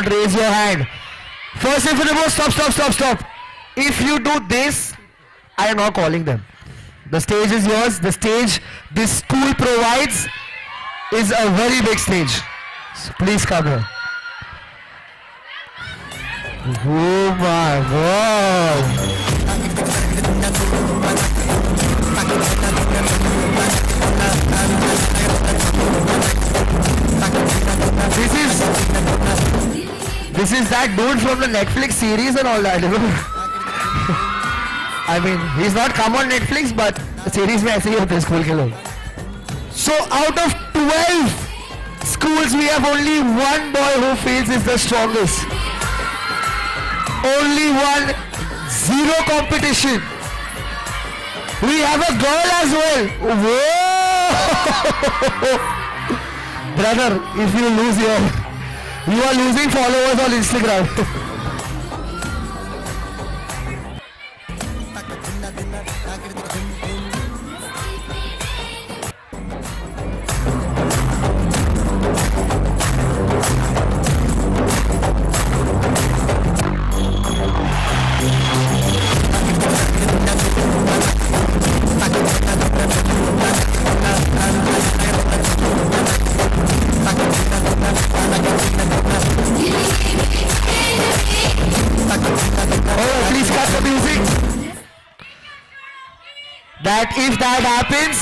don't raise your hand. First and foremost, stop. If you do this, I am not calling them. The stage is yours. The stage this school provides is a very big stage. So please come here. Oh my God. This is that dude from the Netflix series and all that, you know. I mean, he's not come on Netflix, but the series में ऐसे ही होते हैं school के लोग. So out of 12 schools, we have only one boy who feels is the strongest. Only one, zero competition. We have a girl as well. Whoa! Brother, if you lose here, you are losing followers on Instagram. That if that happens,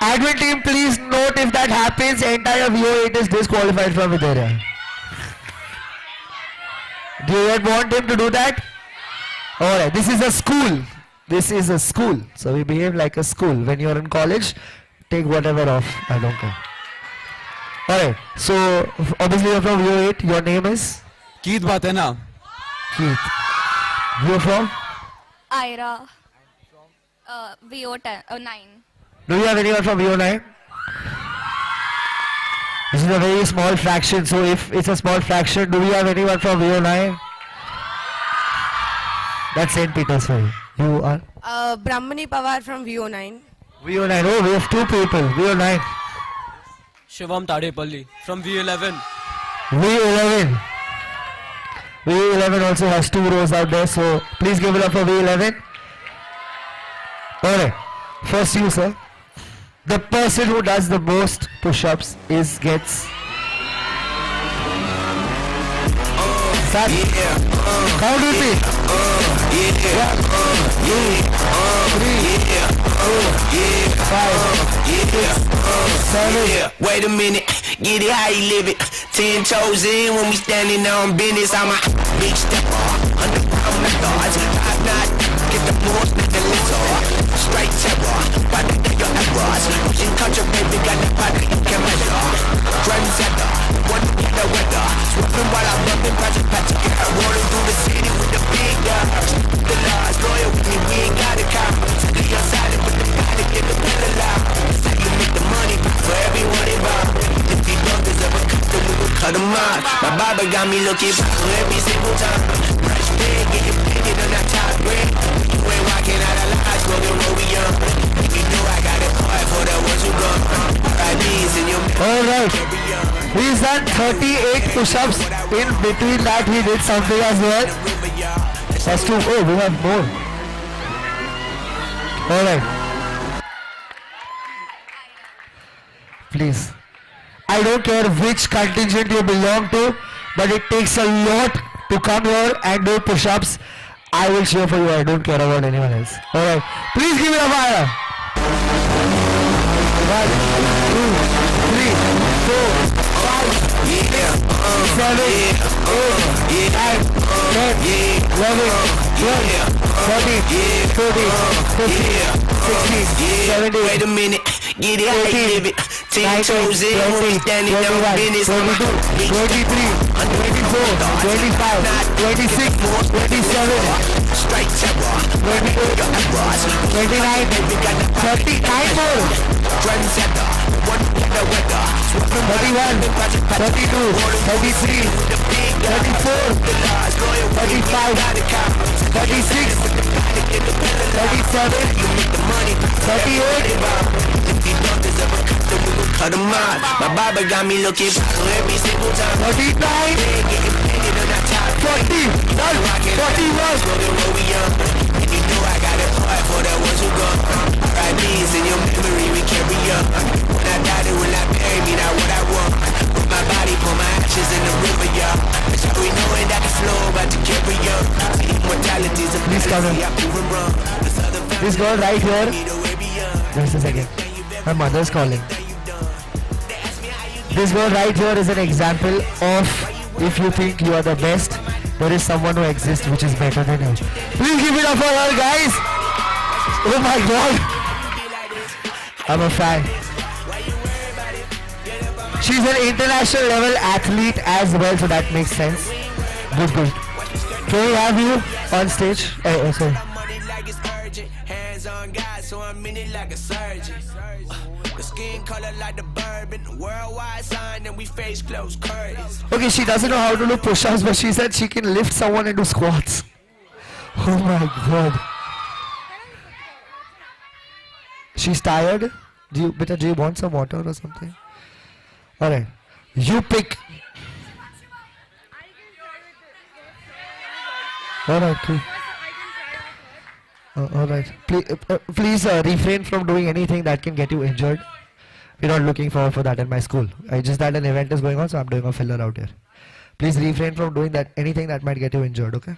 admin team, please note if that happens, entire VO8 is disqualified from Videria. Do you yet want him to do that? Alright, this is a school. This is a school. So we behave like a school. When you're in college, take whatever off. I don't care. Alright, so obviously you're from VO8. Your name is? Keith Batena. Keith. You're from? Ira. VO10, 9. Do you have anyone from VO9? This is a very small fraction, so if it's a small fraction, do we have anyone from VO9? That's St. Peter's for you. You are? Brahmani Pawar from VO9. VO9, oh, we have two people. VO9. Shivam Tadepalli from V11. V11. V11 also has 2 rows out there, so please give it up for V11. Alright, first you, sir. The person who does the most push-ups gets. Start. Count with me. 1, 2, 3, 4, 5, 6, 7. Wait a minute, get it how you live it. 10 toes in when we standing on business. I'm a big stepper, underground methods. I'm not get the most with the little. Straight terror, by the day your errors. Pushing culture, baby, got the body you can measure. Trendsetter, one get the weather. Swerving while I'm bumping, Project Patrick. Rolling through the city with the big guns. The laws, loyal with me, we ain't got a car. Be on silent with the body, get the pedal out. It's how you make the money for everyone involved. If these bumpers ever cut them, we will cut them out. My barber got me looking for every single time. Fresh big, get your painted on that top grade. You ain't walking out of lies, smoking what we young. You know I got it hard for the ones who gone. R.I.P.'s in your Alright. He's done 38 push-ups. In between that, he did something as well. That's 2. Oh, we have more. Alright. Please. I don't care which contingent you belong to, but it takes a lot to come here and do push-ups. I will cheer for you. I don't care about anyone else. Alright. Please give me a fire. 1, 2, 3, 4, 5, 6, 7, 8, 9, 10, 11, 12, 13, 14, 15, 16, 17. Wait a minute, get it how you live it. 10 toes in when we standing on business. 22, 23, 24, 25, 26, 27, straight terror, 28, 29, 39 more. Trendsetter, one get the weather. 31, 32, 33, 34, 35, 36, 37, 38, Cut them out. My barber got me looking for every single time. 39, God! 41! And you know I got a heart for the ones who gone. R.I.P.'s in your memory, we carry on. When I die, they will not bury me, not what I want. Put my body, put my ashes in the river, y'all. That's how we knowing that the flow about to carry on. See, immortality's a Please come in. fantasy, I prove 'em wrong. This other This girl right here. me the way beyond. Just a second. My mother's calling. This girl right here is an example of if you think you are the best, there is someone who exists which is better than you. Please give it up for her, guys. Oh my God. I'm a fan. She's an international level athlete as well, so that makes sense. Good, good. Can we have you on stage? Sorry. Money like it's urgent, hands on God, so I'm in it like a surgeon. The skin color like the bourbon, worldwide sign, and we face closed curtains. Okay, she doesn't know how to do push-ups, but she said she can lift someone into squats. Oh my God. She's tired. Do you want some water or something? Alright. You pick. Alright, please. Alright. Please refrain from doing anything that can get you injured. We're not looking forward for that in my school. I just that an event is going on, so I'm doing a filler out here. Please refrain from doing that anything that might get you injured, okay?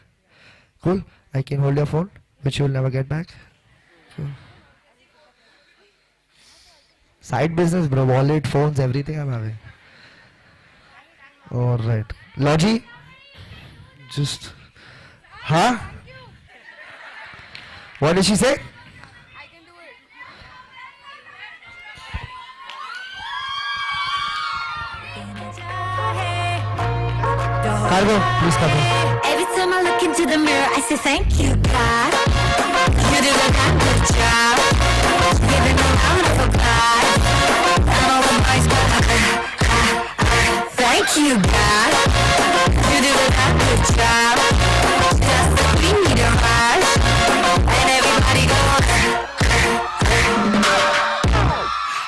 Cool? I can hold your phone, which you will never get back. Cool. Side business, bro. Wallet, phones, everything I'm having. Alright. Logi? Just... Huh? What did she say? Cargo, please come in. Every time I look into the mirror, I say thank you, God. You did a damn good job. Giving a round of applause. And all the boys go, thank you, God. You did a damn good job. Just like we need a rush. And everybody go,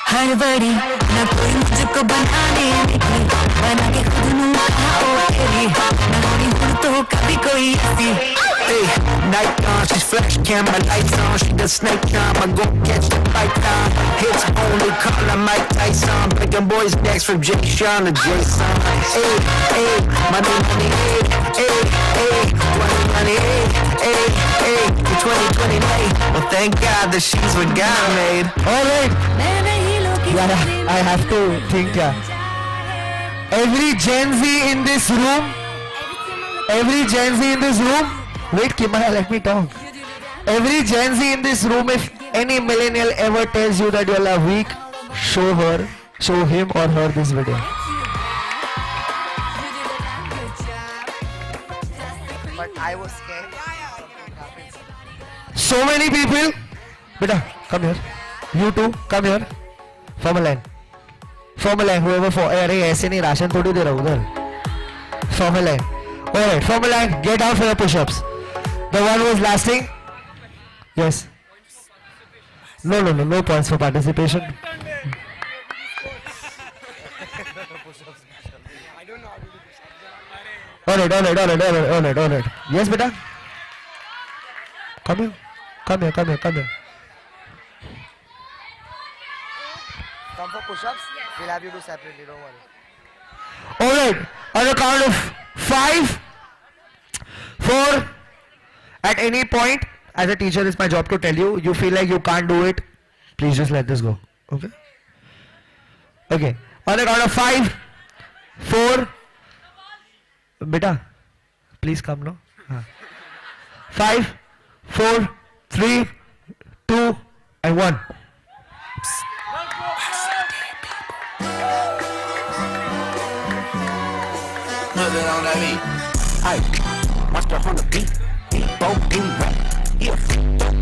हर बड़ी ना कोई मुझको बनाने निकली बना के खुद नू आओ तेरी ना होनी हूँ तो कभी कोई ऐसी Hey, night on, she's flash camera lights on. She the snake charm, I go catch the python. Hits only call her Mike Tyson. Breaking boys necks from Jay Sean to Jason. Hey, hey, money, money, hey, hey, hey, money, hey, hey, hey, 2020, well thank God that she's what God made. Alright. मैं नहीं लोगी Yeah, I have to think, yeah. Every Gen Z in this room, wait, Kimaya, let me talk. Every Gen Z in this room, if any millennial ever tells you that you're weak, show him or her this video. But I was scared. So many people. Beta, come here. You too, come here. Form a line. Whoever for. अरे ऐसे नहीं ration थोड़ी दे रहा उधर. Form a line. Alright, form a line. Get down for the push-ups. The one who was lasting. Yes. No points for participation. Alright. Yes, beta. Come here. Come for push-ups? Yes. We'll have you do separately, don't worry. Alright, on the count of 5, 4, at any point, as a teacher, it's my job to tell you, you feel like you can't do it, please just let this go. Okay? Okay. On the count of 5, 4, beta, please come now. 5, 4, 3, 2, and 1. Mother on that beat. Aye, watch the Honda beat. Both be rap. Yeah,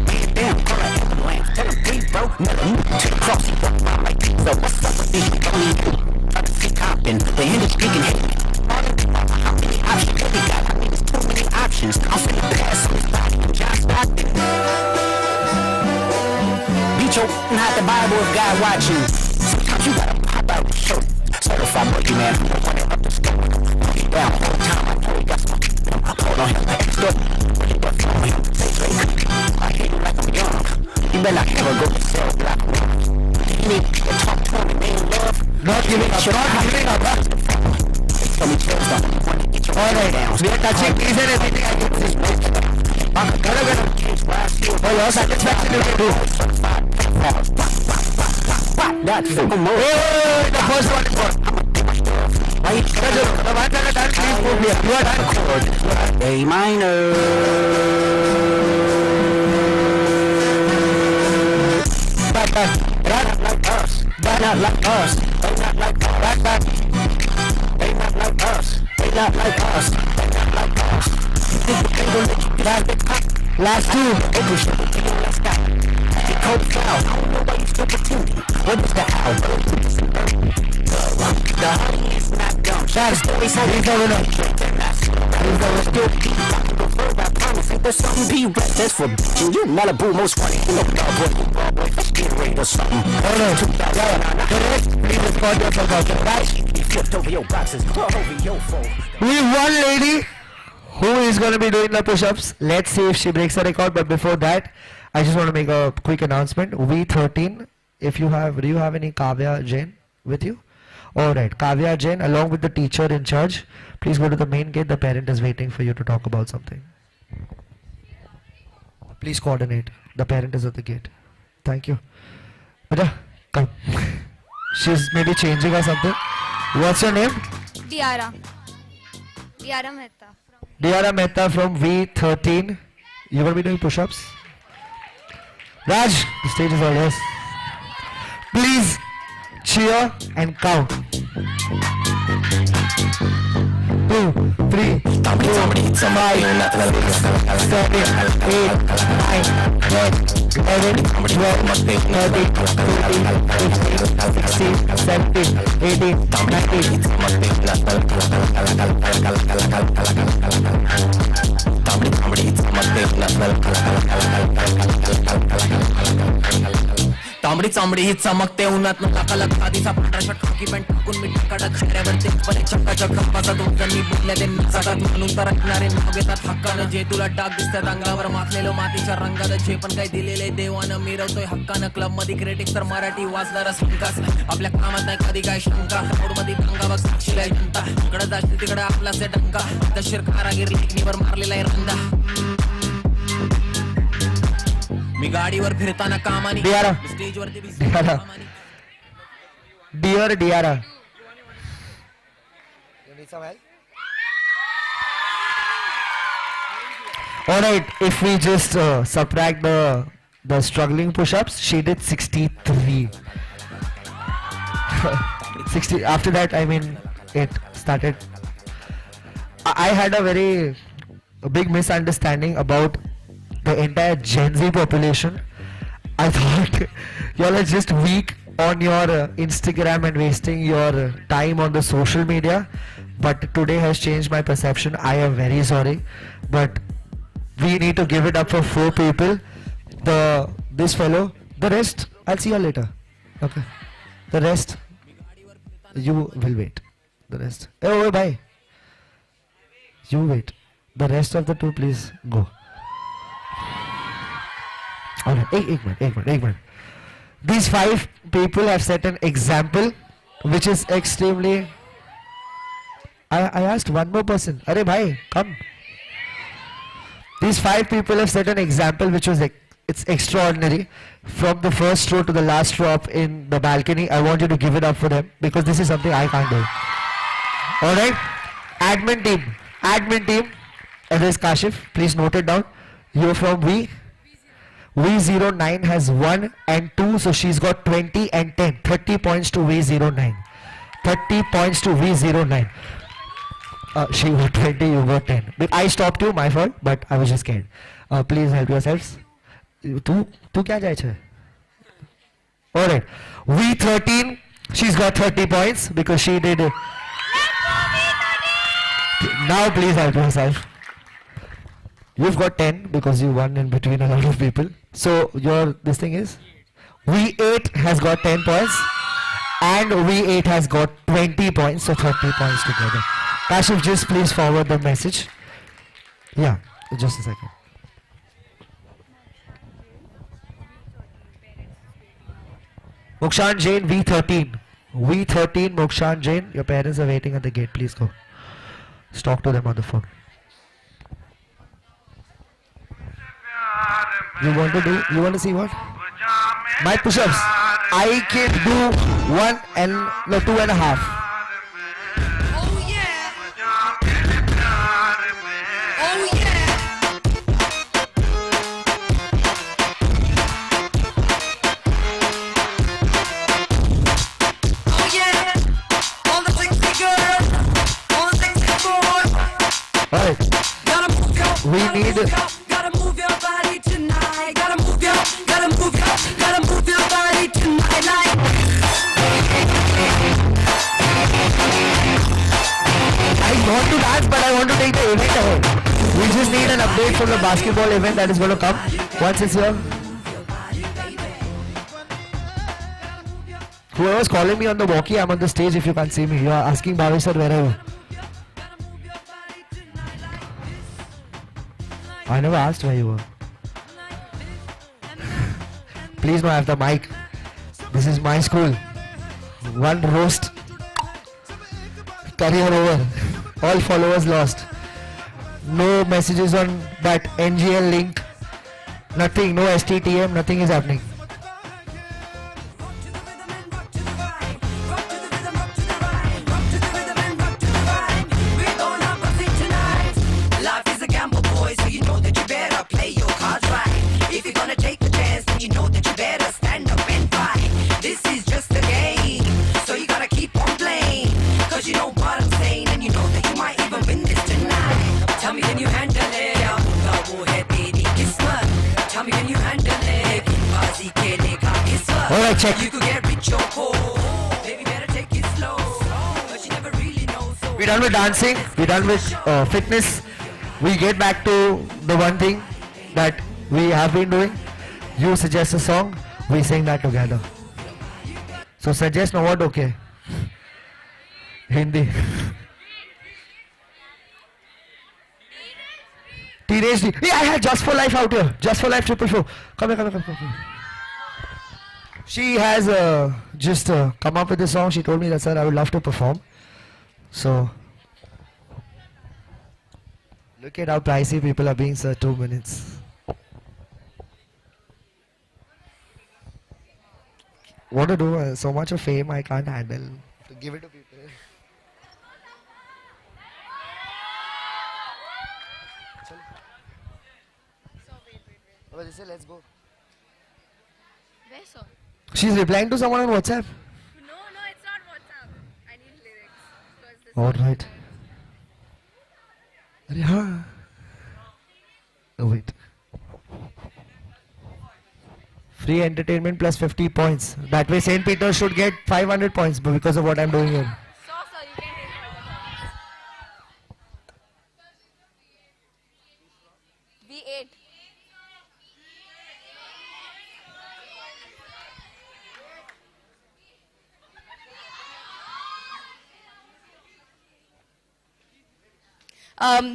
man down, call that ambulance. Tell him be bro, never move to the cross. He walk around like this. So what's up with these? Only you. Try to see copping. The industry can hit me. All the people, how many options they got? I mean, there's too many options. I'm finna pass on this body. John Stockton. Beat your hot the Bible if God watching. Sometimes you gotta pop out the show. Certified boy, you man. I'm the one that up the score. Down all the time, I know he got some. Hold on him. Not giving up, huh? Alright, we are touching knees and everything. I can see. For your satisfaction, you can do. Hey, the first one is gone. The ones that are done, please move here. You are done. A minor. Back. Run like us. They not like us. They not like us. Back. They not like us. They not like us. They not like us. Last two. What is the how? The honey is not dumb. He's the winner. He's the winner. I promise ain't there something be right. That's for bitching. You Malibu most funny. You know Broadway. Let's get ready or something. Oh no. The rest, please record yourself out there. Right? You flipped over your boxes. Over your phone. We have one lady who is going to be doing the push-ups. Let's see if she breaks the record. But before that, I just want to make a quick announcement. V13, if you have, do you have any Kavya Jain with you? Alright, Kavya Jain along with the teacher in charge. Please go to the main gate. The parent is waiting for you to talk about something. Please coordinate. The parent is at the gate. Thank you. Beta, come. She's maybe changing or something. What's your name? Diara Mehta. Diara Mehta from V13. You're going to be doing push-ups? Raj, the stage is all yours. Please cheer and count. 2, 3, 4, 5, 6, 7, 8, 9, 10, 11, 12, 13, 14, 15, 16, 17, 18, 19. तांबडी चांबडी ही चमकते उन्हात नाका लगता दिसा पांढरा shirt खाकी pant टाकून मी कडक चेहऱ्यावर ते पण चक्का माझा दोन मी बुकल्या ते नाचाटात म्हणून तर ऐकणारे नाव घेतात हक्कानं जे तुला डाग दिसतात अंगावर माखलेलं मातीच्या रंगात जे पण काही दिलेले देवानं मिरवतोय हक्कानं क्लब मध्ये क्रिटिक्स तर मराठी वाचणारा संकास आपल्या कामात नाही कधी काय शंका रोड मध्ये दंगा बघ साक्षीला जनता इकडे जास्त तिकडे आपला से डंका दशीर कारागीर लेखणीवर मारलेला आहे रंदा मी गाडीवर फिरताना कामानी स्टेजवरती Dear Diara. You need some help? Alright, if we just subtract the struggling push-ups, she did 63. 60. After that, I mean, it started. I had a big misunderstanding about the entire Gen Z population. I thought y'all are just weak on your Instagram and wasting your time on the social media, but today has changed my perception. I am very sorry, but we need to give it up for 4 people. This fellow, the rest I'll see you later. Okay, the rest you will wait. The rest, oh bye. You wait. The rest of the 2, please go. Alright, एक minute. These 5 people have set an example which is extremely. I asked one more person. Arey bhai, come. These 5 people have set an example which was it's extraordinary. From the first row to the last row up in the balcony, I want you to give it up for them because this is something I can't do. Alright? Admin team. There's Kashif. Please note it down. You're from V09 has 1 and 2, so she's got 20 and 10. 30 points to V09. 30 points to V09. She got 20, you got 10. But I stopped you, my fault, but I was just scared. Please help yourselves. तू क्या जाए छे? Alright. V13, she's got 30 points because she did it. Now please help yourself. You've got 10 because you won in between a lot of people. So this thing is V8 has got 10 points and V8 has got 20 points, so 30 points together. Kashif, just please forward the message. Yeah, just a second. Mukshan Jain V13. V13 Mokshan Jain. Your parents are waiting at the gate. Please go. Talk to them on the phone. You want to see what? My push-ups. I can do 2.5. Oh yeah. Oh yeah. Oh yeah. All the sexy girls, all the sexy boys. Alright. Gotta move your, We gotta need- move your, gotta move your body tonight. Gotta move your body tonight. Like I want to dance, but I want to take the event ahead. We just need an update from the basketball event that is going to come once it's here. Whoever's calling me on the walkie, I'm on the stage if you can't see me. You are asking Bhavesh sir, where are you? I never asked where you were. Please no, I have the mic. This is my school. One roast. Career over. All followers lost. No messages on that NGL link. Nothing. No STTM. Nothing is happening. Life is a gamble, boy, so you know that you better play your cards right. If you're gonna take the chance, then you know that you better stand up and fight. This is just a game, so you gotta keep on playing. Cause you know what I'm saying, and you know that you might even win this tonight. Tell me, can you handle it? वो है तेरी किस्मत. Tell me, can you handle it? बाजी खेलने का इस वक्त. Alright, check. You could get rich or poor. Baby, better take it slow. Cause you never really know. So We're done with dancing. We're done with fitness. We get back to the one thing that we have been doing. You suggest a song, we sing that together. So suggest no what? Okay. Hindi. Teenage D. Yeah, I had Just for Life out here. Just for Life 444. Come here. She has just come up with a song. She told me that, sir, I would love to perform. So, look at how pricey people are being, sir. 2 minutes. What to do? So much of fame I can't handle. To give it to people. Chalo. They say let's go. Where song? She's replying to someone on WhatsApp. No, it's not WhatsApp. I need lyrics. Because this All right. अरे हाँ. Oh wait. Free entertainment plus 50 points. That way St. Peter should get 500 points because of what I'm doing here. So, sir, you can take V8.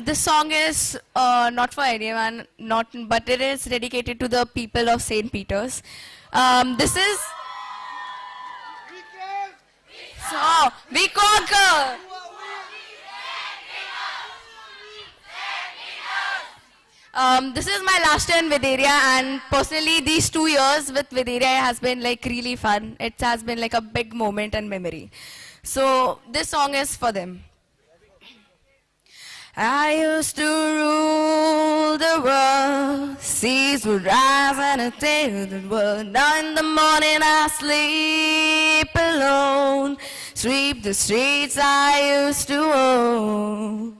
This song is not for anyone, but it is dedicated to the people of St. Peter's. This is. So, we conquer! This is my last year in Videria, and personally these 2 years with Videria has been like really fun. It has been like a big moment and memory. So this song is for them. I used to rule the world, seas would rise and I take the world. Now in the morning I sleep alone, sweep the streets I used to own.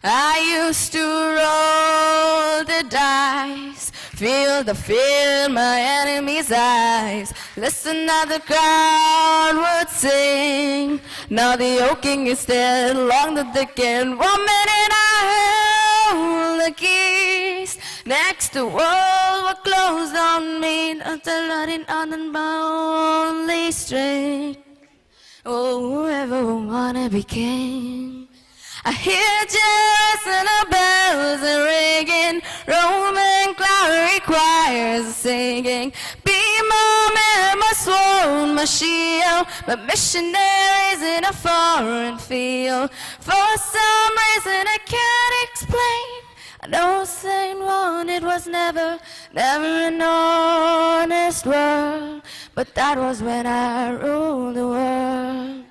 I used to roll the dice, feel the fear in my enemy's eyes. Listen how the crowd would sing. Now the old king is dead, long the thick and 1 minute I held the keys. Next the world were closed on me until running on my only strength. Oh, whoever wanna be king. I hear jazz and the bells are ringing, Roman cloud choirs are singing. Be my man, my soul, my my shield, but missionaries in a foreign field. For some reason I can't explain, I know Saint one, it was never an honest world, but that was when I ruled the world.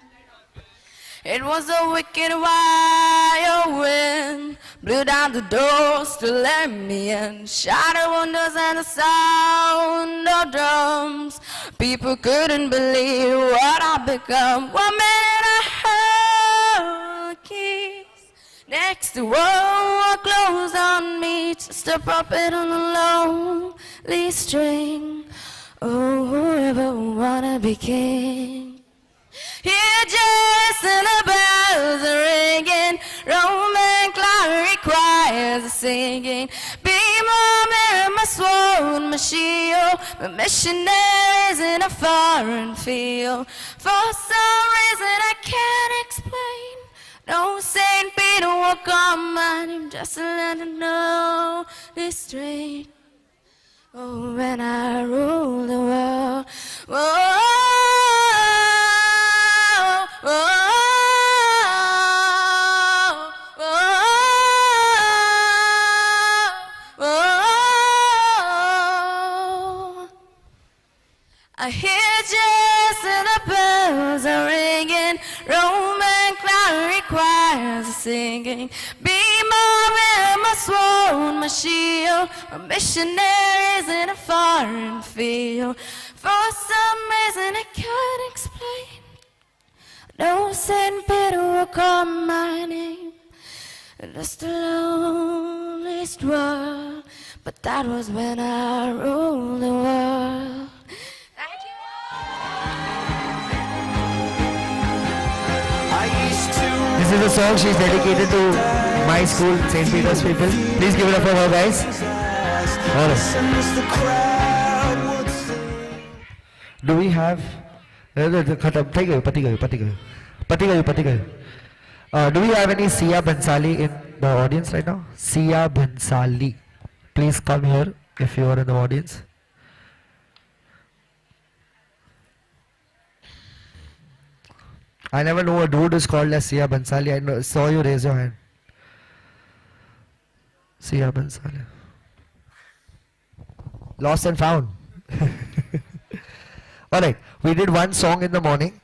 It was a wicked wild wind, blew down the doors to let me in, shattered windows and the sound of drums. People couldn't believe what I'd become. 1 minute I held the keys, next the world closed on me, just a puppet on a lonely string. Oh, whoever wanna be king. Here just and the bells are ringing, Roman clock choirs are singing. Be my mirror, my sword, my shield, my missionaries in a foreign field. For some reason I can't explain, no Saint Peter will come my name, just to let him know this straight. Oh, when I rule the world, whoa. Oh, oh, oh, oh. I hear just and the bells are ringing, Roman clock choirs are singing. Be my sword, my shield, my missionaries in a foreign field. For some reason I can't explain, no Saint Peter will call my name, just the loneliest world, but that was when I ruled the world. Thank you. This is a song she's dedicated to my school, St. Peter's people. Please give it up for her, guys. Do we have... do we have any Sia Bansali in the audience right now? Sia Bansali. Please come here if you are in the audience. I never know a dude is called as Sia Bansali. I saw you raise your hand. Sia Bansali. Lost and found. Alright, we did one song in the morning.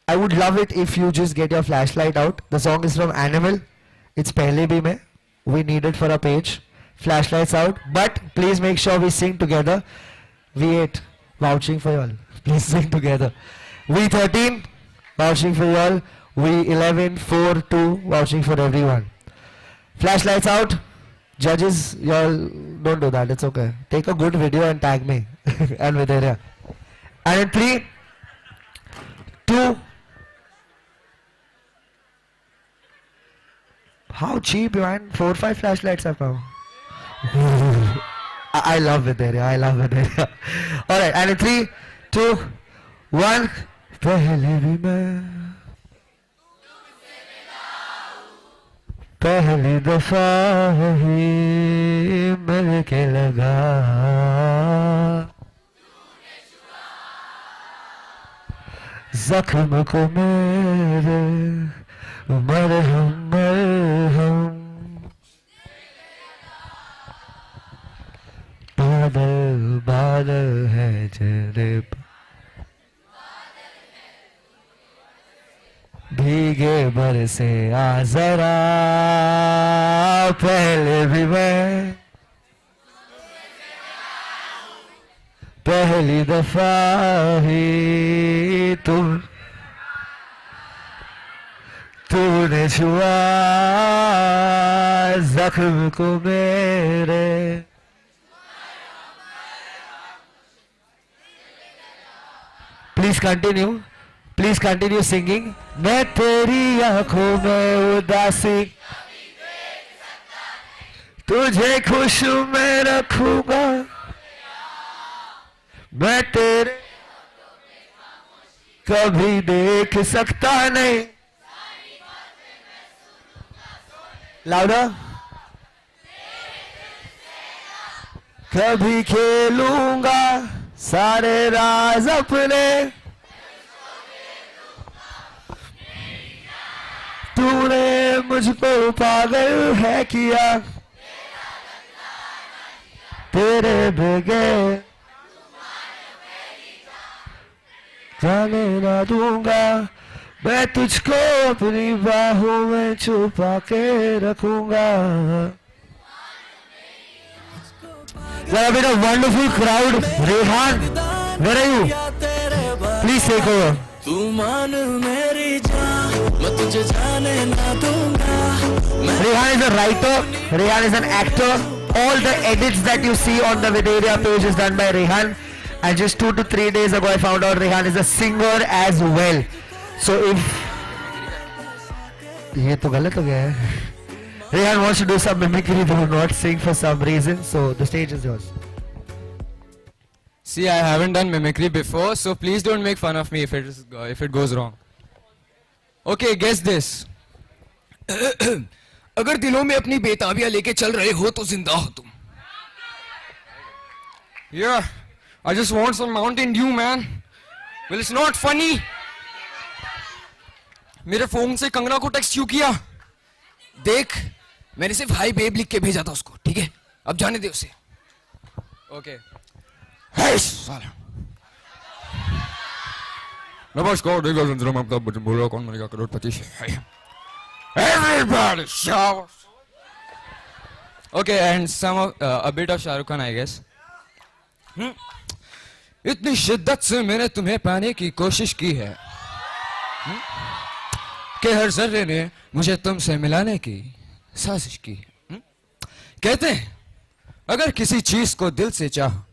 I would love it if you just get your flashlight out. The song is from Animal. It's Pehle Bhi Mein. We need it for a page. Flashlights out. But please make sure we sing together. V8, vouching for you all. Please sing together. V13, vouching for you all. V11, 4, 2, vouching for everyone. Flashlights out. Judges, y'all don't do that. It's okay. Take a good video and tag me and Videria. And in 3, 2. How cheap, man. 4, 5 flashlights have come. I love Videria. I love Videria. Alright, and in 3, 2, 1. पहले भी मैं पहली दफा ही मिल के लगा जख्म को मेरे मरहम मरहम बादल बादल है चेहरे पर भीगे बरसे आ जरा पहले भी मैं पहली दफा ही तूने छुआ जख्म को मेरे Please continue singing. मैं तेरी आंखों में उदासी तुझे खुश में रखूंगा मैं तेरे कभी देख सकता नहीं लाउडर कभी खेलूंगा सारे राज अपने तूने मुझको पागल है किया तेरे बगैर जाने ना दूंगा मैं तुझको अपनी बाहों में छुपा के रखूंगा. There have been a wonderful crowd. Rehan, where are you? Please take over. तू मान मेरी जान मैं तुझे जाने ना दूंगा. Rehan is a writer. Rehan is an actor. All the edits that you see on the Videria page is done by Rehan. And just 2 to 3 days ago, I found out Rehan is a singer as well. So if ये तो गलत हो गया है. Rehan wants to do some mimicry, but not sing for some reason. So the stage is yours. See, I haven't done mimicry before, so please don't make fun of me if it goes wrong. Okay, guess this. अगर दिलों में अपनी बेताबियां लेके चल रहे हो तो जिंदा हो तुम. Yeah, I just want some Mountain Dew, man. Well, it's not funny. मेरे फोन से कंगना को टेक्स्ट क्यों किया? देख मैंने सिर्फ हाई बेब लिख के भेजा था उसको. ठीक है अब जाने दे उसे. Okay. है साला. नमस्कार, देगा जंजरा में आपका बचन बोल रहा हूँ. कौन बनेगा करोड़पति? Everybody showers. Okay, and a bit of Shah Rukh Khan, I guess. इतनी शिद्दत से मैंने तुम्हें पाने की कोशिश की है कि हर जर्रे ने मुझे तुमसे मिलाने की साजिश की. कहते हैं अगर किसी चीज को दिल से चाहो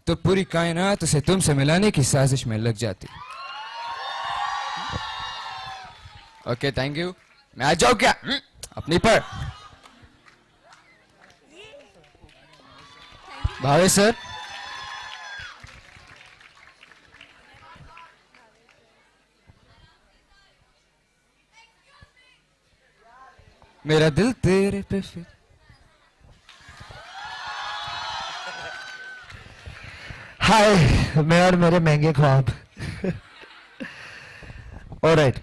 तो पूरी कायनात उसे तुमसे मिलाने की साजिश में लग जाती. Okay, thank you. मैं आ जाऊं क्या अपनी पर? भावे सर. मेरा दिल तेरे पे फिर. हाय, मैं और मेरे महंगे ख्वाब. Alright.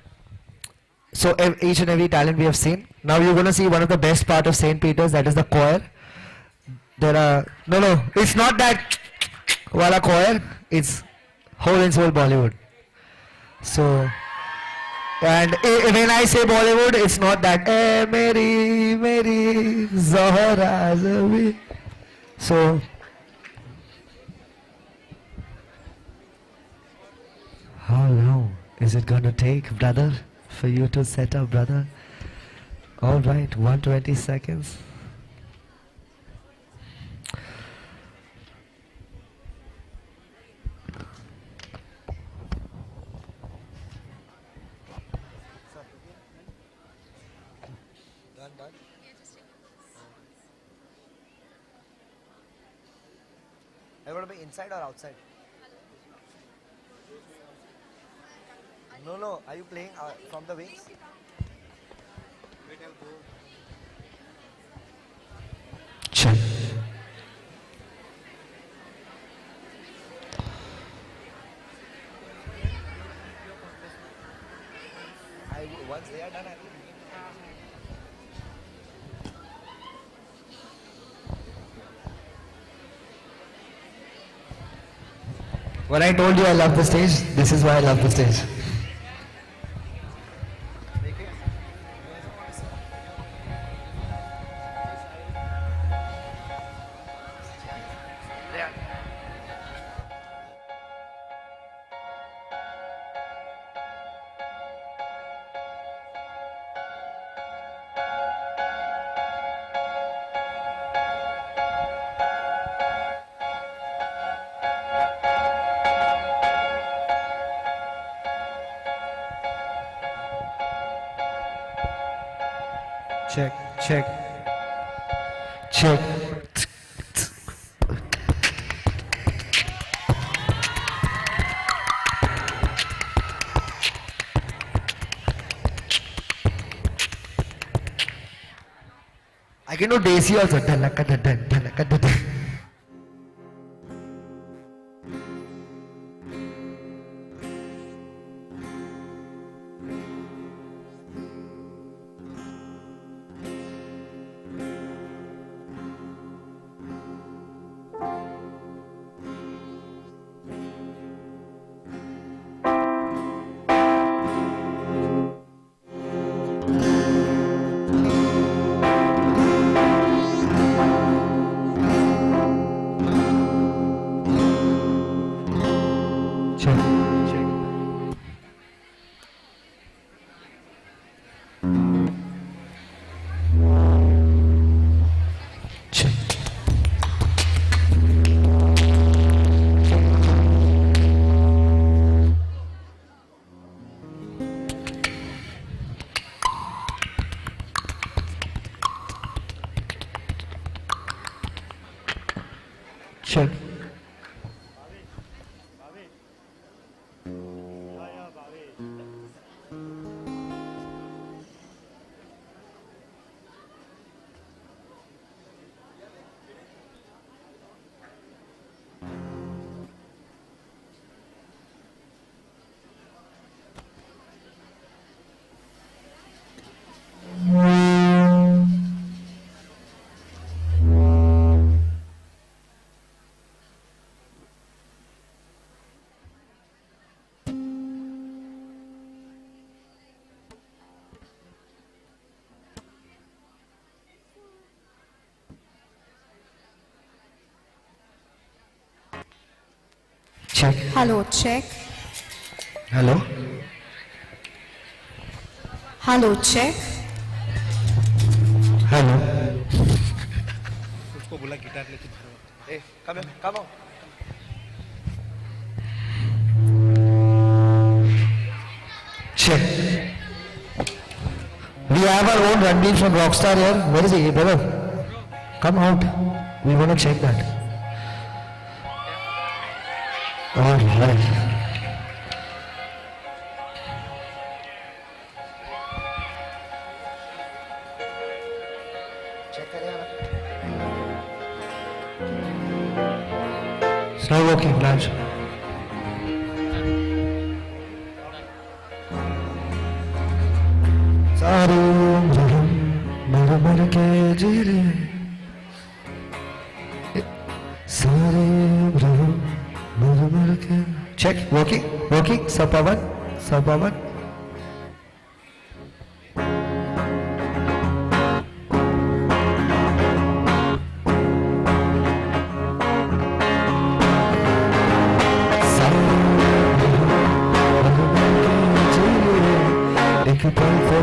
So each and every talent we have seen. Now you're gonna see one of the best part of St. Peter's, that is the choir. There are no, it's not that wala choir. It's whole and soul Bollywood. So, and when I say Bollywood, it's not that Meri Zahra Zabi. So, how long is it gonna take, brother, for you to set up, brother? All right, 120 seconds. Are you going to be inside or outside? No. Are you playing from the wings? Check. Once they are done, I will. When I told you I love the stage, this is why I love the stage. Check. I can do Desi also. Check. Check. Hello, check. Hello. Hello, check. Hello. Come on. Check. We have our own Ranveer from Rockstar here. Where is he, brother? Come out. We want to check that. All right. It's not working, Raj. सारे मर मर के जी रहे सारे मर मर के check working Sapavan एक पल को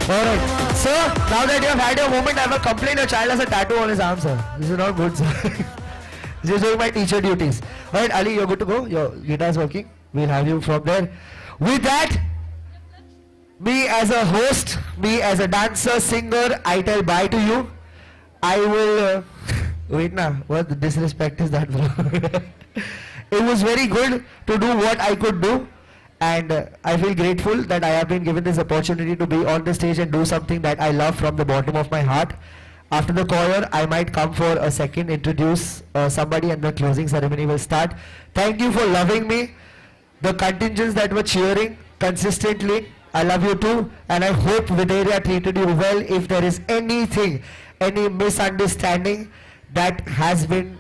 Alright, sir, now that you have had your moment, I have a complaint. Your child has a tattoo on his arm, sir. This is not good, sir. This is doing my teacher duties. Alright, Ali, you're good to go. Your guitar is working. We'll have you from there. With that, me as a host, me as a dancer, singer, I tell bye to you. I will... wait now, what disrespect is that, bro? It was very good to do what I could do. And I feel grateful that I have been given this opportunity to be on the stage and do something that I love from the bottom of my heart. After the choir, I might come for a second, introduce somebody, and the closing ceremony will start. Thank you for loving me. The contingents that were cheering consistently, I love you too. And I hope Videria treated you well. If there is anything, any misunderstanding that has been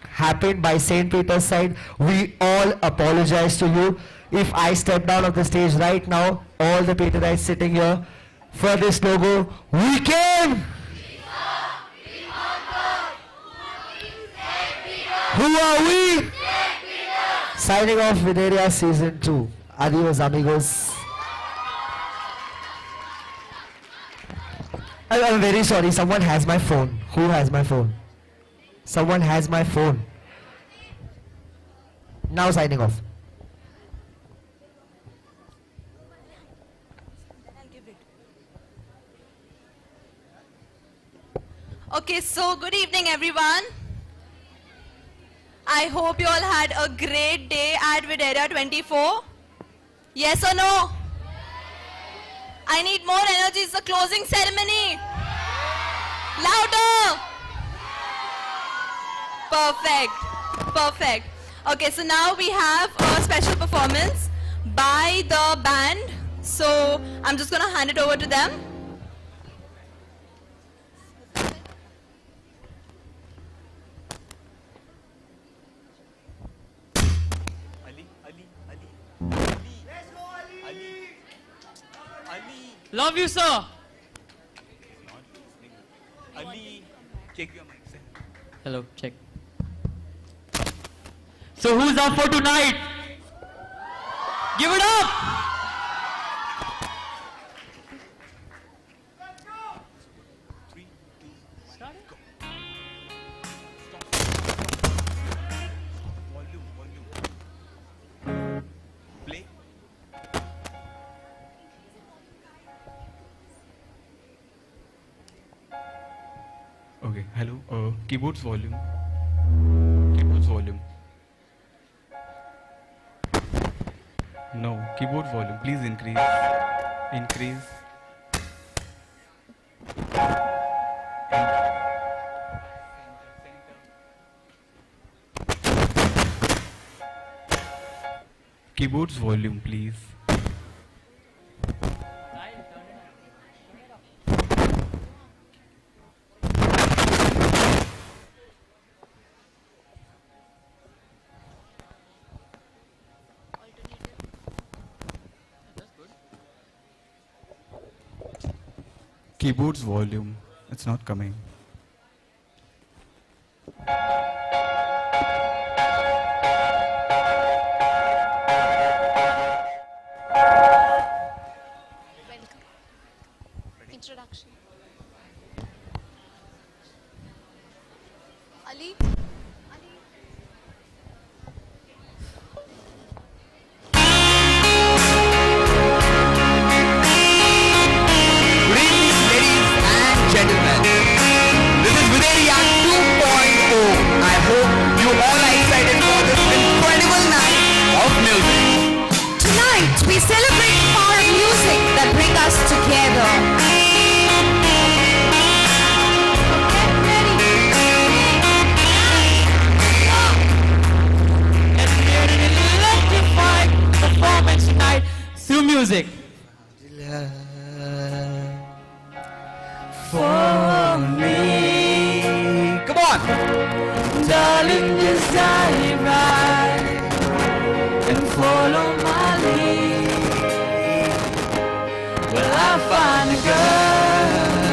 happened by St. Peter's side, we all apologize to you. If I step down of the stage right now, all the Peterites sitting here, for this logo, we came! Who are we? Signing off Videria Season 2. Adios, amigos. I'm very sorry, someone has my phone. Who has my phone? Someone has my phone. Now signing off. Okay, so good evening, everyone. I hope you all had a great day at Videria 24. Yes or no? I need more energy. It's the closing ceremony. Louder. Perfect. Okay, so now we have a special performance by the band. So I'm just gonna hand it over to them. Love you, sir. Hello, check. So who's up for tonight? Give it up! Okay. Hello. Keyboard's volume. Keyboard's volume. No. Keyboard volume. Please increase. Increase. Keyboard's volume, please. Keyboard's volume. It's not coming. Introduction. Ali. Good evening, ladies and gentlemen. This is Videria 2.0. I hope you all are excited for this incredible night of music. Tonight we celebrate the power of music that brings us together. Electrified performance tonight through music. For me, Come on. darling, just dive right and follow my lead. Well, I find a girl,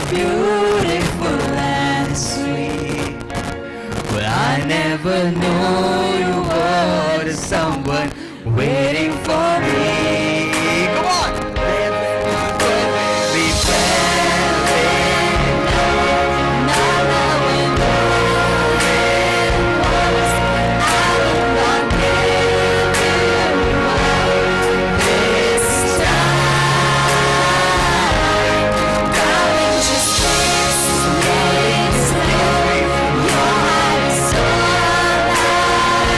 beautiful and sweet. Well, I never knew you were someone waiting for me. Come on. We fell in love, now we know it was. I will not give you up this time. Darling, just stay, stay. Your heart is so alive.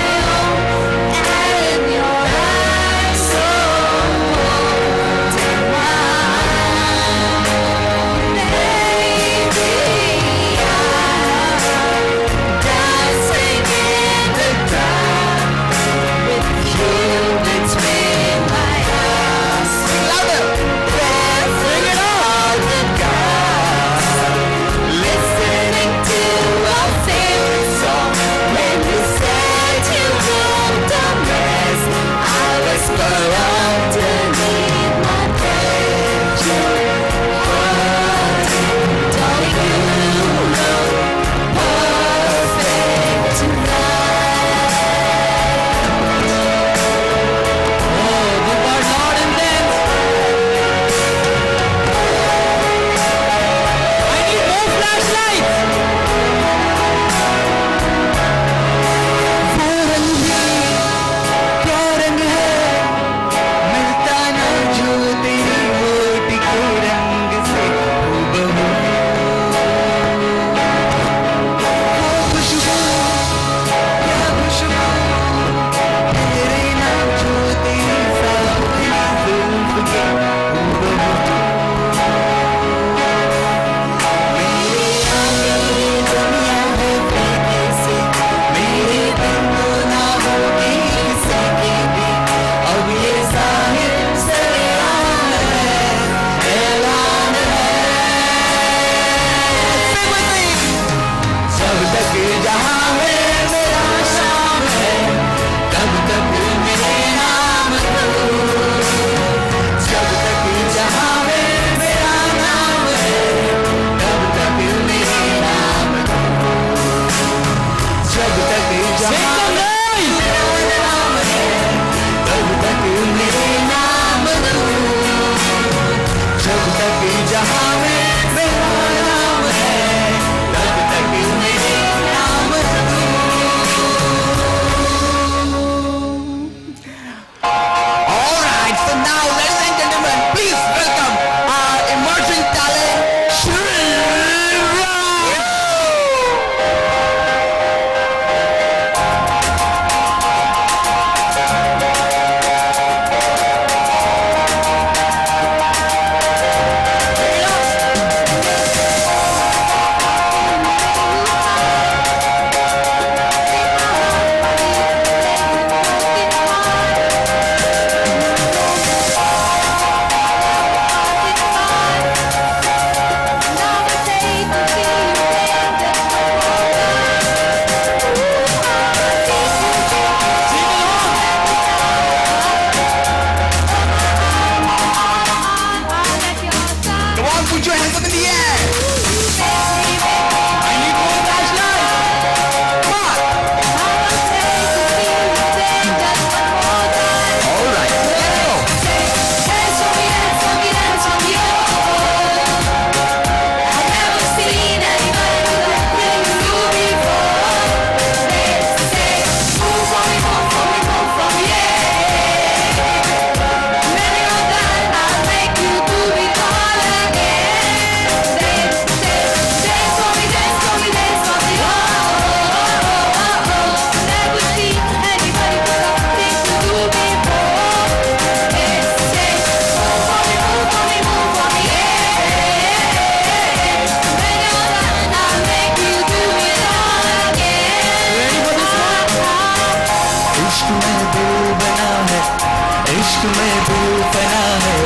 में दिल बना है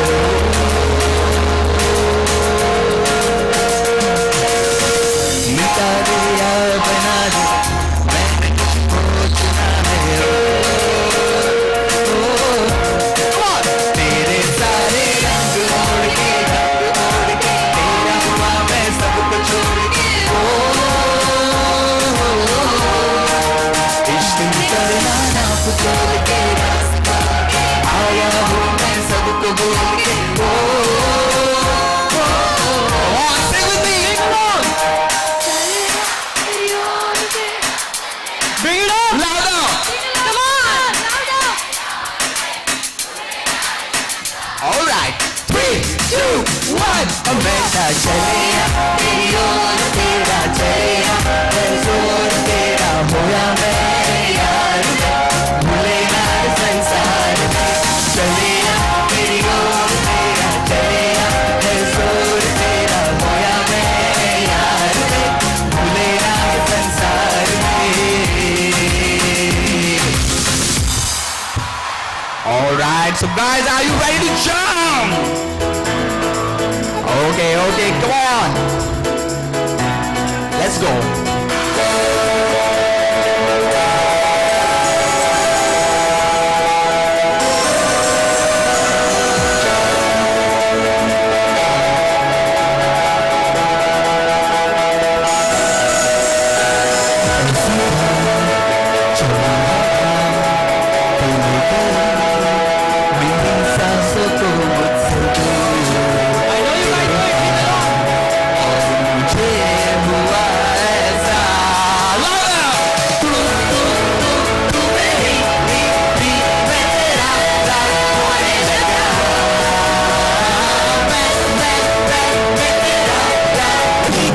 मिटा दे या बना दे मैंने तुझको चुना है तेरे सारे रंग मोड़ के तेरा हुआ मैं सब कुछ छोड़ के इश्क करना ना फुसल के रास्ता आया हूँ मैं सबको बोल के Sing with me, come on! Bring it up! Louder! Come on! Alright, 3, 2, 1 हमेशा चलेगा तेरी ओर तेरा चलेगा मैं जोर तेरा होया मैं यार भूले ना संसार में चलेगा तेरी ओर तेरा चलेगा मैं जोर तेरा होया मैं यार भूले ना संसार में Alright, so guys, are you ready to jump? Okay, come on. Let's go.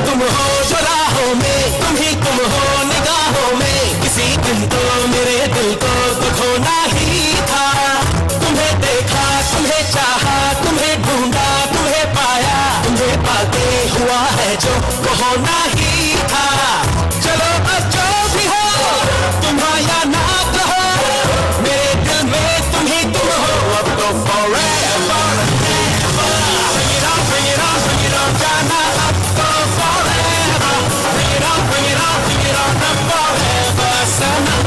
तुम हो जो राहों में तुम ही तुम हो निगाहों में किसी दिन तो मेरे दिल को तो खोना ही था तुम्हें देखा तुम्हें चाहा तुम्हें ढूंढा तुम्हें पाया तुम्हें पाके हुआ है जो होना ही था चलो अब जो भी हो तुम्हारा ना कहो मेरे दिल में तुम ही तुम हो अब तो forever bring it on bring it on bring it on जाना अब तो forever bring it on bring it on bring it on अब forever Sanam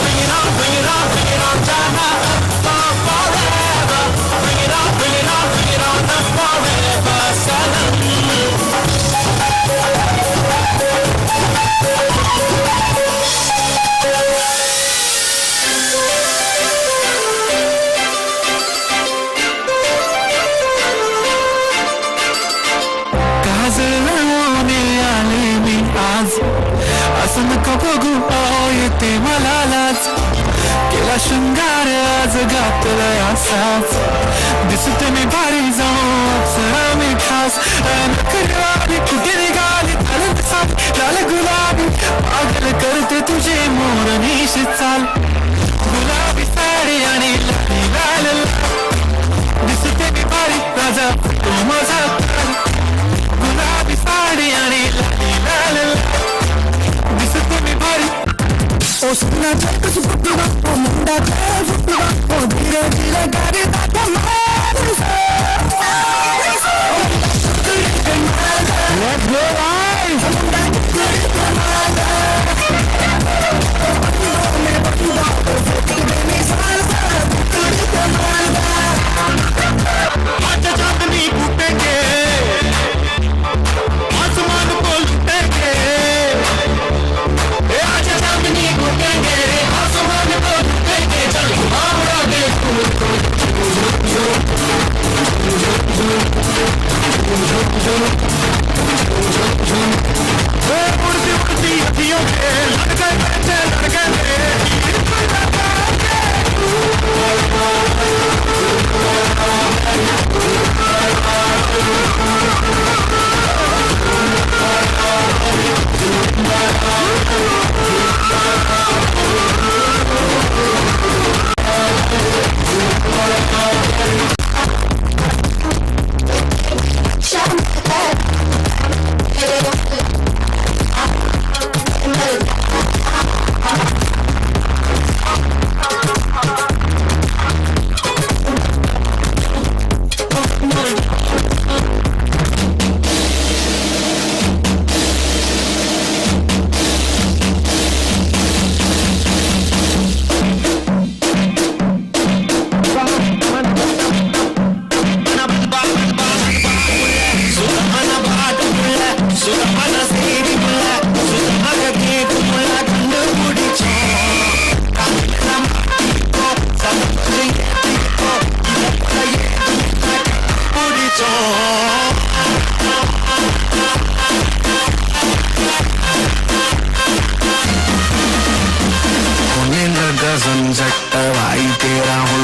bring it on bring it on bring it on जाना अब तो forever bring it on bring it on bring it on अब forever सनम 가슴을 알림이 아주 아슴까 보고 어이때 말라라지 केला श्रृंगार आज गातला असाच दिसते मी भारी जाऊ अप्सरा मी खास नखराली कुठे निघाली लाल गुलाबी पागल करते तुझे मोरनीशी चाल गुलाबी साडी आणि लाल लाल दिसते मी भारी राजा तू माझा गुलाबी साडी आणि लाल लाल दिसते मी भारी ओ सुना कुछ फुटवा ओ मुंडा फुटवा ओ धीरे धीरे गाड़ी दाटा Let's go guys!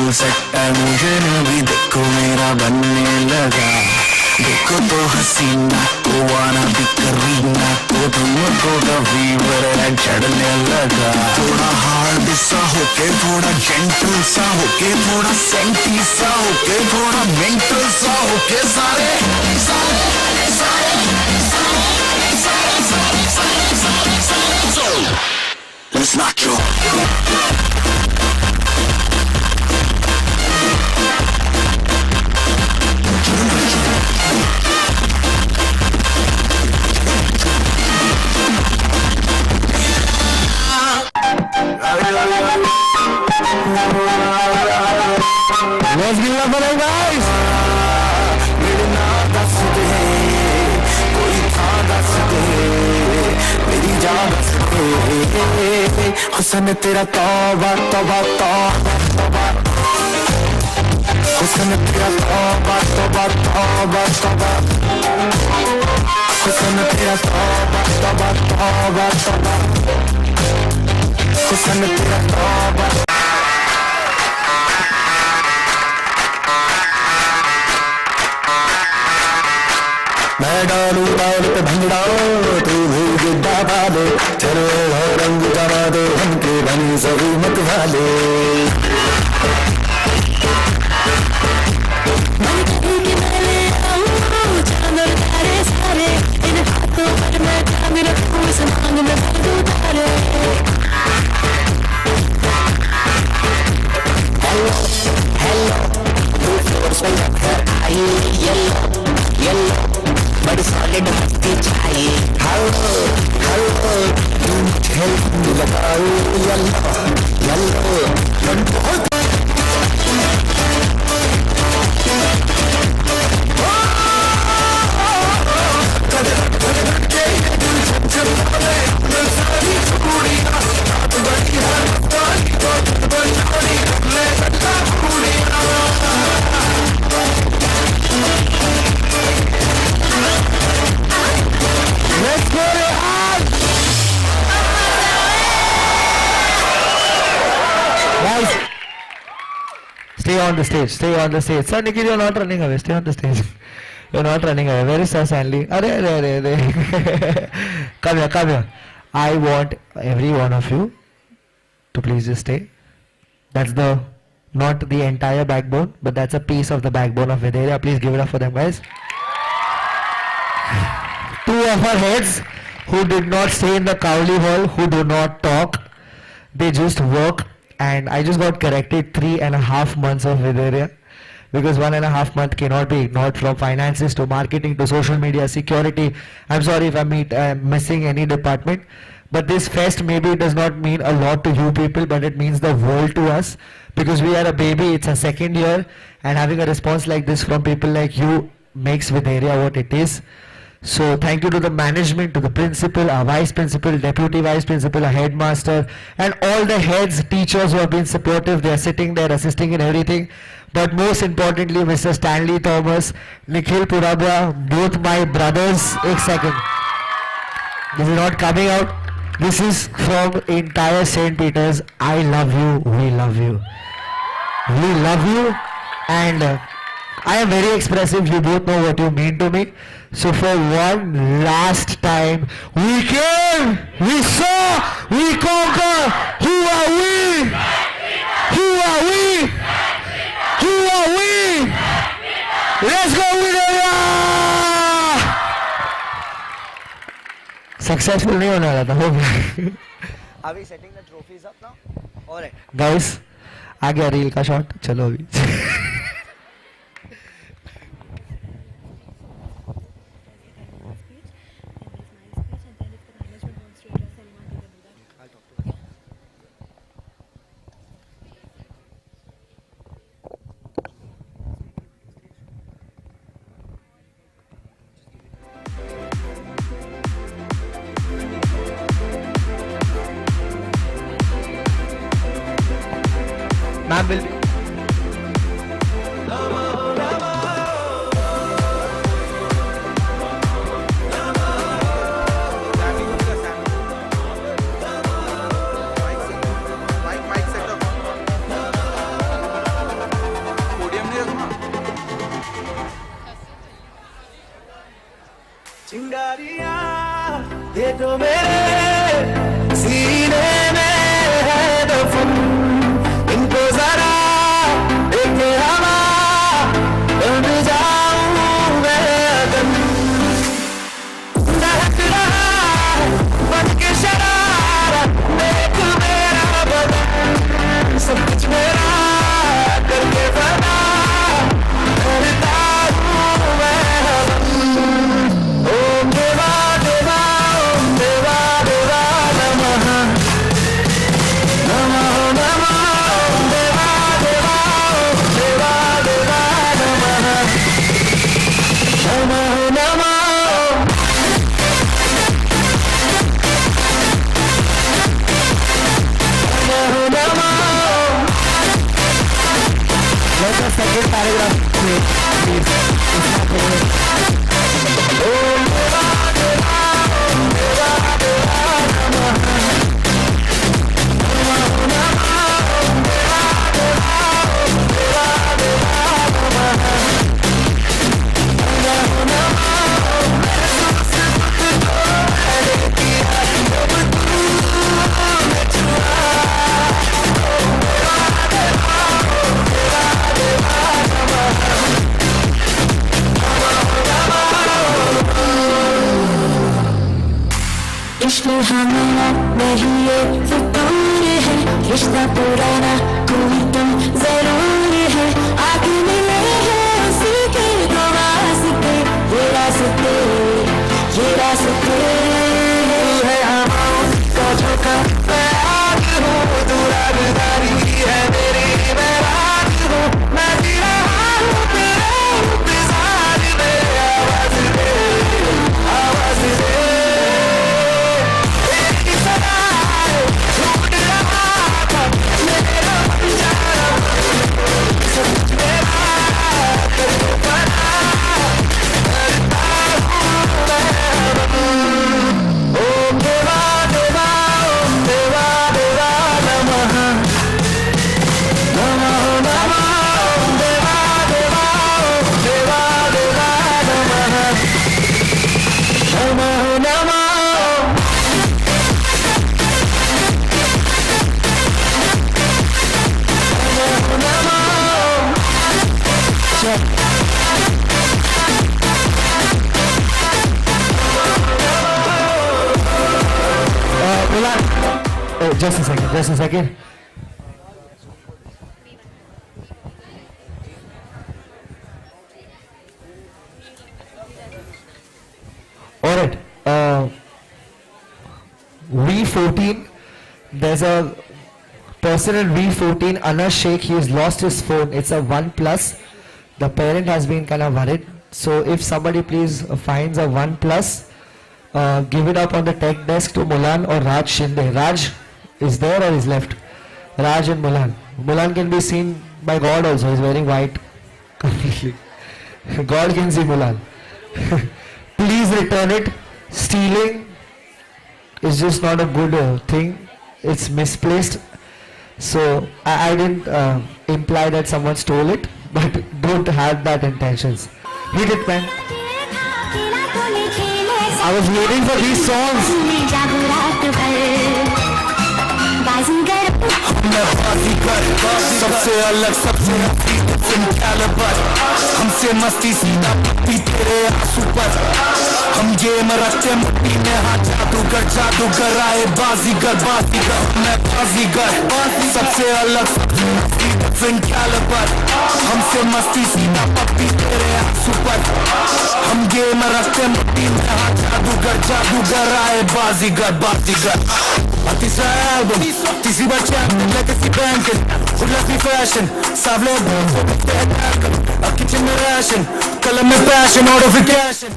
बिल्कुल सेट है मुझे भी देखो मेरा बनने लगा देखो तो हसीना को आना भी करीना को तुमको का फीवर है चढ़ने लगा थोड़ा हार्ड सा होके थोड़ा जेंटल सा होके थोड़ा सेंटी सा होके थोड़ा मेंटल सा होके सारे let's knock you Let's give it up for them guys. मेरे ना दस दे कोई था दस दे मेरी जान दस दे हुस्न तेरा तौबा तौबा तौबा हुस्न तेरा तौबा तौबा तौबा तौबा हुस्न तेरा तौबा तौबा तौबा तौबा हुस्न तेरा तौबा मैं डालू डाल पे भंगड़ा तू भूग डाबा दे चलो रंग जमा दे हमके बनी सभी मत वाले मन कहीं कि मैं ले आऊं चांद तारे सारे इन हाथों पर मैं थाम रखूं इस मांग में भर दूं तारे हेलो तू फ्लोर पे लग आई येलो बड़ी सॉलिड मस्ती चाहिए हेलो हेलो तुम लगाओ yellow yellow Let's get it on. Guys, stay on the stage. Stay on the stage. Sir, Nikhil, you're not running away. Stay on the stage. You're not running away. Where is Sir Stanley? Arre. Come here, come here. I want every one of you to please just stay. That's the not the entire backbone, but that's a piece of the backbone of Videria. Please give it up for them, guys. Two of our heads who did not stay in the Cowley Hall, who do not talk, they just work. And I just got corrected 3.5 months of Videria because 1.5 months cannot be ignored, from finances to marketing to social media, security. I'm sorry if I'm missing any department, but this fest maybe does not mean a lot to you people, but it means the world to us because we are a baby. It's a second year, and having a response like this from people like you makes Videria what it is. So thank you to the management, to the principal, our vice principal, deputy vice principal, our headmaster, and all the heads, teachers who have been supportive. They are sitting there assisting in everything. But most importantly, Mr. Stanley Thomas, Nikhil Purabha, both my brothers. Ek second. This is not coming out. This is from entire St. Peter's. I love you. We love you. We love you. And I am very expressive. You both know what you mean to me. So for one last time, we came, we saw, we conquer. Who are we? Who are we? Who are we? Let's go with it! Successful नहीं होने वाला था, हो गया. Are we setting the trophies up now? All right. Guys, आ गया reel का shot. चलो अभी. Ma'am will be. ये जो मेरे सीने में है दफन, इनको जरा एक हवा बन जाऊं मैं अगन। दहक रहा बन के शरारा, देख मेरा बदन, सब कुछ मेरा करके बना करता हूँ मैं हवन। ओम देवा देवा ओम देवा देवा नमः, नमः नमः ओम देवा देवा ओम देवा देवा नमः, नमः नमः नमः नमः। Let the second paragraph please. It's not correct. ओम देवा देवा ओम देवा देवा नमः, नमः नमः ओम देवा देवा ओम देवा देवा नमः, नमः नमः। मैं सबसे दुख को मैंने किया, जब तूने छुआ। ओम देवा देवा ओम देवा देवा नमः, इश्क हमारा नहीं ये फितूर है, रिश्ता पुराना कोई तुम जरूर है, आगे मिले हैं उसी के दो वास्ते, ये रास्ते ये रास्ते। है हवाओं का झोंका, मैं आग हूँ, तू रागदारी है मेरी, मैं राग हूँ, मैं जी रहा हूँ तेरे इंतजार में। आवाज दे आवाज दे, तेरी सदा है, छूट रहा था मेरा बंजारा, सब कुछ मेरा करके बना करता हूँ मैं। ओम देवा देवा ओम देवा देवा नमः, नमः नमः ओम देवा देवा ओम देवा देवा नमः, नमः नमः। Milan, oh, just a second, just a second. Alright, V14, there's a person in V14, Anas Sheikh, he has lost his phone. It's a OnePlus. The parent has been kind of worried. So if somebody please finds a OnePlus, give it up on the tech desk to Mulan or Raj Shinde. Raj is there or is left? Raj and Mulan. Mulan can be seen by God also. He's wearing white completely. God can see Mulan. Please return it. Stealing is just not a good thing. It's misplaced. So I didn't imply that someone stole it, but don't have that intentions. Hit it, man. I was waiting for these songs. मैं बाजीगर, सबसे अलग सबसे different calibre, हमसे मस्ती सीधा पप्पी तेरे आंसू पर, हम गेम रखते मुट्ठी में, हाँ जादूगर आए बाजीगर बाजीगर। मैं बाजीगर, सबसे अलग सबसे डिफरेंट कैलिबर, हमसे मस्ती सीधा पप्पी तेरे आंसू पर, हम गेम रखते मुट्ठी में, हाँ जादूगर आए बाजीगर बाजीगर। This album, this is what champion, legacy banking, who loves me fashion, Savle, a kitchen ration, color में passion, notification,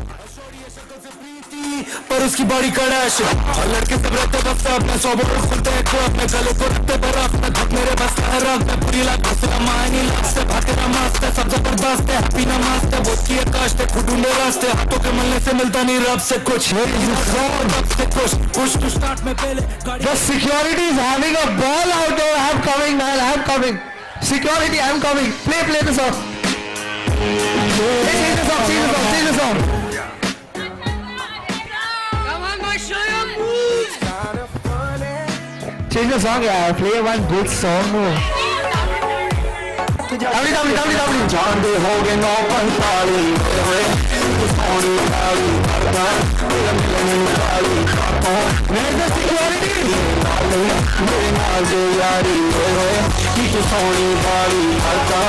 पर उसकी बॉडी का डैश, और लड़के सब रहते बस अपने सोबो खुलते हैं कोप में, गले को रखते बर्फ में, धक मेरे बस का है रख में, पूरी लाख दूसरा मायनी लाख से भागे ना मस्त है, सब जबरदस्त है, हैप्पी ना मस्त है, वो किए कास्ट है, खुद ढूंढे रास्ते, हाथों के मलने से मिलता नहीं रब से कुछ, रब से कुछ, push to start में पहले, The security is having a ball out there. I'm coming, man. I'm coming. Security, I'm coming. Play the song. Sing the song. change the song, yeah. Play one good song. W. ਜਾਂਦੇ ਹੋਗੇ 9:45 ਹੋਏ ਸੋਹਣੀ ਵਾਲੀ ਕਰਦਾ ਤੇਰਾ ਮਿਲਣ ਵਾਲੀ ਕਾਤੋਂ ਮੇਰੇ ਸਿਕਿਉਰਿਟੀ ਮੇਰੇ ਨਾਲ ਦੇ ਯਾਰੀ ਹੋਏ ਕਿ ਸੋਹਣੀ ਵਾਲੀ ਕਰਦਾ